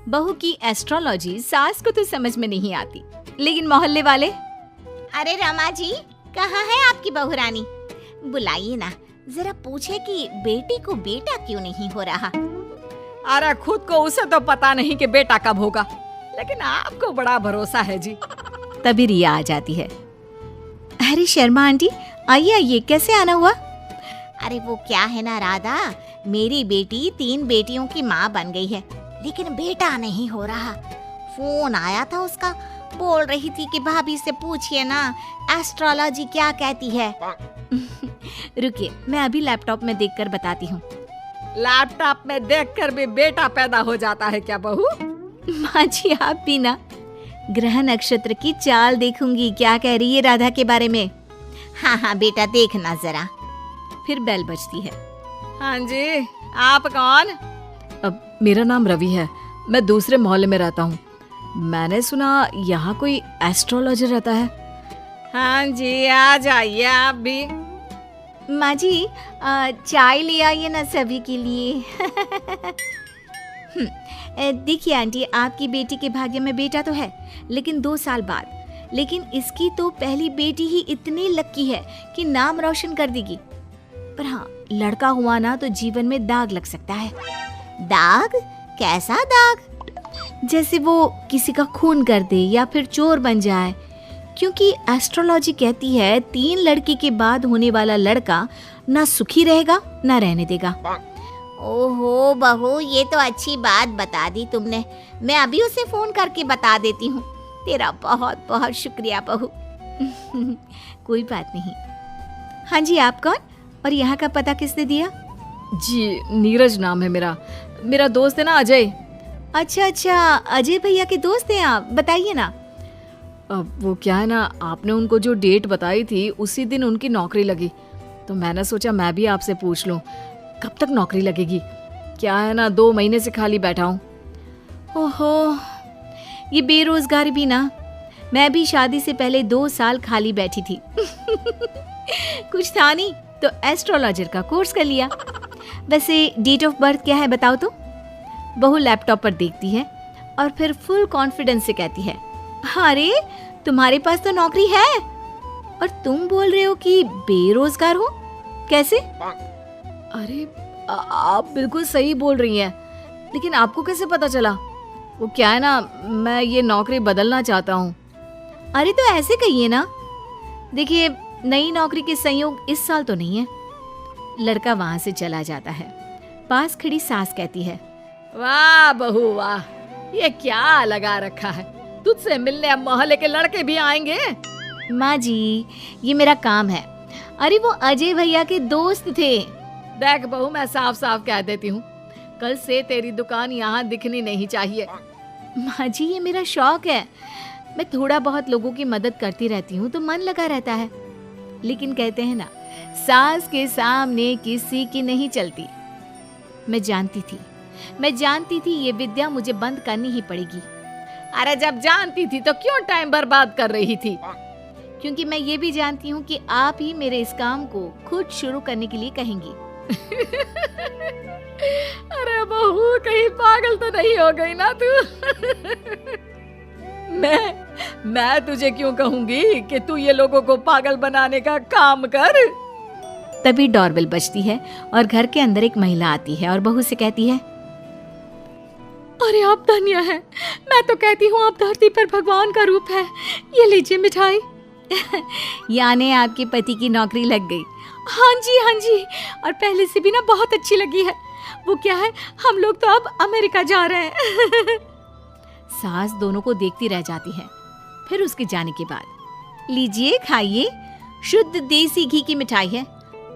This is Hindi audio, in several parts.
बहू की एस्ट्रोलॉजी सास को तो समझ में नहीं आती, लेकिन मोहल्ले वाले। अरे रमा जी, कहाँ है आपकी बहू रानी? बुलाइए ना, जरा पूछे कि बेटी को बेटा क्यों नहीं हो रहा। अरे खुद को उसे तो पता नहीं कि बेटा कब होगा, लेकिन आपको बड़ा भरोसा है जी। तभी रिया आ जाती है। अरे शर्मा आंटी, आइए आइए, कैसे आना हुआ? अरे वो क्या है ना राधा, मेरी बेटी 3 बेटियों की माँ बन गई है, लेकिन बेटा नहीं हो रहा। फोन आया था उसका, बोल रही थी कि भाभी से पूछिए ना एस्ट्रोलॉजी क्या कहती है। रुकिए, मैं अभी लैपटॉप में देखकर बताती हूँ। लैपटॉप में देखकर भी बेटा पैदा हो जाता है क्या बहू? माँ जी आप भी ना। ग्रह नक्षत्र की चाल देखूंगी, क्या कह रही है राधा के बारे में। हाँ हाँ बेटा, देखना जरा। फिर बेल बजती है। हाँ जी, आप कौन? अब मेरा नाम रवि है, मैं दूसरे मोहल्ले में रहता हूँ। मैंने सुना यहाँ कोई एस्ट्रोलॉजर रहता है। हाँ जी, आ जाइए आप भी। माँ जी चाय ले आइए ना सभी के लिए। देखिए आंटी, आपकी बेटी के भाग्य में बेटा तो है, लेकिन 2 साल बाद। लेकिन इसकी तो पहली बेटी ही इतनी लकी है कि नाम रोशन कर देगी। पर हाँ, लड़का हुआ ना तो जीवन में दाग लग सकता है। दाग? कैसा दाग? जैसे वो किसी का खून कर दे या फिर चोर बन जाए, क्योंकि एस्ट्रोलॉजी कहती है 3 लड़की के बाद होने वाला लड़का ना सुखी रहेगा ना रहने देगा। ओहो बहू, ये तो अच्छी बात बता दी तुमने। मैं अभी उसे फोन करके बता देती हूँ। तेरा बहुत बहुत शुक्रिया बहू। कोई बात नहीं। हाँ जी, आप कौन और यहाँ का पता किसने दिया? जी, नीरज नाम है मेरा। मेरा दोस्त है ना अजय। अच्छा, अजय भैया के दोस्त हैं आप, बताइए ना। अब वो क्या है ना, आपने उनको जो डेट बताई थी उसी दिन उनकी नौकरी लगी, तो मैंने सोचा मैं भी आपसे पूछ लूं कब तक नौकरी लगेगी। क्या है ना, 2 महीने से खाली बैठा हूँ। ओहो, ये बेरोजगारी भी ना। मैं भी शादी से पहले 2 साल खाली बैठी थी। कुछ था नहीं तो एस्ट्रोलॉजर का कोर्स कर लिया। वैसे डेट ऑफ बर्थ क्या है बताओ तो? बहू लैपटॉप पर देखती है और फिर फुल कॉन्फिडेंस से कहती है, अरे तुम्हारे पास तो नौकरी है और तुम बोल रहे हो कि बेरोजगार हो, कैसे? अरे आप बिल्कुल सही बोल रही हैं, लेकिन आपको कैसे पता चला? वो क्या है ना, मैं ये नौकरी बदलना चाहता हूँ। अरे तो ऐसे कहिए ना। देखिए, नई नौकरी के संयोग इस साल तो नहीं है। लड़का वहां से चला जाता है। पास खड़ी सास कहती है, वाह बहू वाह, ये क्या लगा रखा है, तुझसे मिलने अब मोहल्ले के लड़के भी आएंगे। माँ जी, ये मेरा काम है। अरे वो अजय भैया के दोस्त थे। देख बहू, मैं साफ साफ कह देती हूँ, कल से तेरी दुकान यहाँ दिखनी नहीं चाहिए। माँ जी, ये मेरा शौक है। मैं थोड़ा बहुत लोगों की मदद करती रहती हूँ तो मन लगा रहता है। लेकिन कहते हैं ना, सास के सामने किसी की नहीं चलती। मैं जानती थी ये विद्या मुझे बंद करनी ही पड़ेगी। अरे जब जानती थी तो क्यों टाइम बर्बाद कर रही थी? क्योंकि मैं ये भी जानती हूँ कि आप ही मेरे इस काम को खुद शुरू करने के लिए कहेंगी। अरे बहू, कहीं पागल तो नहीं हो गई ना तू? मैं तुझे क्यों कहूंगी कि तू ये लोगों को पागल बनाने का काम कर। तभी डोरबेल बजती है और घर के अंदर एक महिला आती है और बहू से कहती है, अरे आप धन्य हैं, मैं तो कहती हूँ आप धरती पर भगवान का रूप है। ये लीजिए मिठाई। यानी आपके पति की नौकरी लग गई? हाँ जी, और पहले से भी ना बहुत अच्छी लगी है। वो क्या है, हम लोग तो अब अमेरिका जा रहे हैं। सास दोनों को देखती रह जाती है। फिर उसके जाने के बाद, लीजिए खाइए, शुद्ध देसी घी की मिठाई है,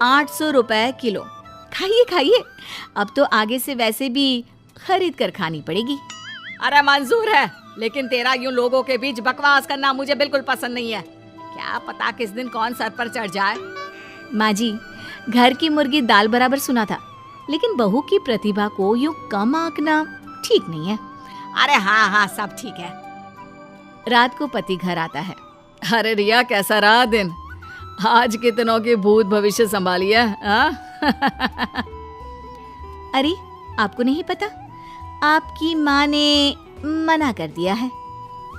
800 रुपए किलो। खाइए, अब तो आगे से वैसे भी खरीद कर खानी पड़ेगी। अरे मंजूर है, लेकिन तेरा यूं लोगों के बीच बकवास करना मुझे बिल्कुल पसंद नहीं है। क्या पता किस दिन कौन सर पर चढ़ जाए। माँ जी, घर की मुर्गी दाल बराबर सुना था, लेकिन बहू की प्रतिभा को यूं कम आंकना ठीक नहीं है। अरे हाँ, सब ठीक है। रात को पति घर आता है। अरे रिया, कैसा रहा दिन? आज कितनों के भूत भविष्य संभालिया। अरे आपको नहीं पता, आपकी माँ ने मना कर दिया है।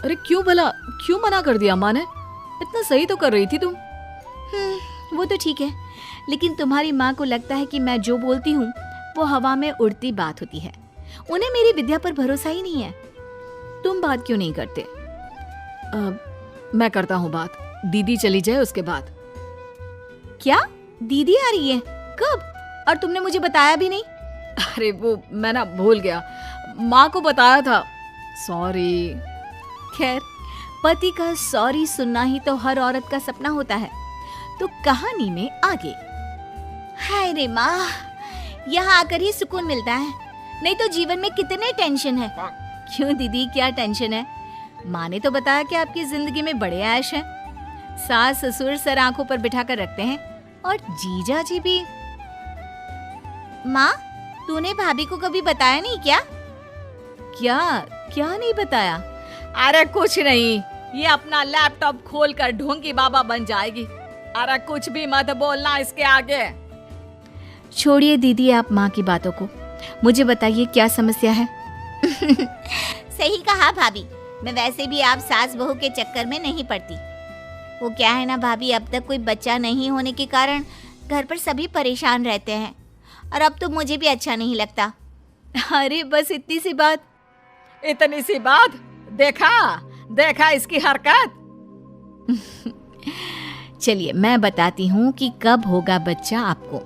अरे क्यों भला, क्यों मना कर दिया माँ ने? इतना सही तो कर रही थी तुम। वो तो ठीक है, लेकिन तुम्हारी माँ को लगता है कि मैं जो बोलती हूँ वो हवा में उड़ती बात होती है। उन्हें मेरी विद्या पर भरोसा ही नहीं है। तुम बात क्यों नहीं करते? मैं करता हूँ बात, दीदी चली जाए उसके बाद। क्या दीदी आ रही है? कब? और तुमने मुझे बताया भी नहीं। अरे वो मैं ना भूल गया, माँ को बताया था, सॉरी। खैर, पति का सॉरी सुनना ही तो हर औरत का सपना होता है। तो कहानी में आगे। हाय रे माँ, यहाँ आकर ही सुकून मिलता है, नहीं तो जीवन में कितने टेंशन है। क्यों दीदी, क्या टेंशन है? माँ ने तो बताया कि आपकी जिंदगी में बड़े ऐश हैं। सास ससुर सर आंखों पर बिठा कर रखते हैं, और जीजा जी भी। माँ, तूने भाभी को कभी बताया नहीं क्या? क्या क्या नहीं बताया? अरे कुछ नहीं, ये अपना लैपटॉप खोलकर ढोंगी बाबा बन जाएगी। अरे कुछ भी मत बोलना इसके आगे। छोड़िए दीदी आप माँ की बातों को, मुझे बताइए क्या समस्या है? सही कहा भाभी, मैं वैसे भी आप सास बहू के चक्कर में नहीं पड़ती। वो क्या है ना भाभी, अब तक कोई बच्चा नहीं होने के कारण घर पर सभी परेशान रहते हैं, और अब तो मुझे भी अच्छा नहीं लगता। अरे बस इतनी सी बात? इतनी सी बात? देखा इसकी हरकत। चलिए मैं बताती हूँ कि कब होगा बच्चा आपको।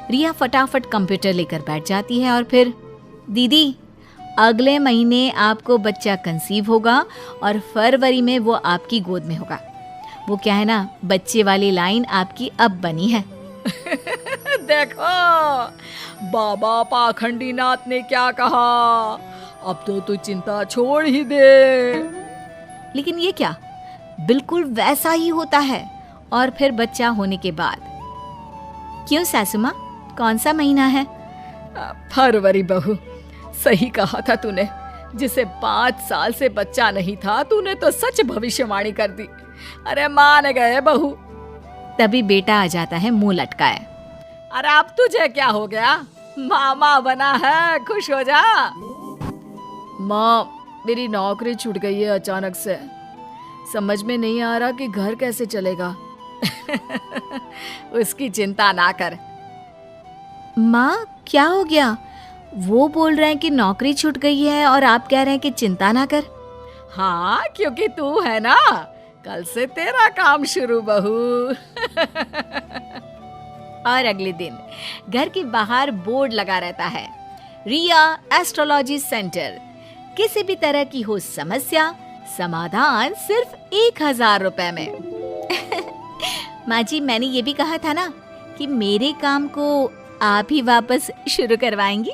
रिया फटाफट कंप्यूटर लेकर बैठ जाती है और फिर, दीदी अगले महीने आपको बच्चा कंसीव होगा और फरवरी में वो आपकी गोद में होगा। वो क्या है ना, बच्चे वाली लाइन आपकी अब बनी है। देखो बाबा पाखंडी नाथ ने क्या कहा, अब तो तू चिंता छोड़ ही दे। लेकिन ये क्या, बिल्कुल वैसा ही होता है। और फिर बच्चा होने के बाद। क्यों सासू माँ, कौन सा महीना है? फरवरी बहू, सही कहा था तूने। जिसे 5 साल से बच्चा नहीं था, तूने तो सच भविष्यवाणी कर दी। अरे मान गए बहू। तभी बेटा आ जाता है मुंह लटकाए। अरे अब तुझे क्या हो गया, मामा बना है, खुश हो जा। माँ, मेरी नौकरी छूट गई है अचानक से, समझ में नहीं आ रहा कि घर कैसे चलेगा। उसकी चिंता ना कर। माँ क्या हो गया? वो बोल रहे हैं कि नौकरी छूट गई है और आप कह रहे हैं कि चिंता ना कर। हाँ, क्योंकि तू है ना, कल से तेरा काम शुरू बहू। और अगले दिन घर के बाहर बोर्ड लगा रहता है, रिया एस्ट्रोलॉजी सेंटर। किसी भी तरह की हो समस्या, समाधान सिर्फ 1000 रुपए में। माँ जी, मैंने ये भी कहा था ना कि मेरे काम को आप ही वापस शुरू करवाएंगी।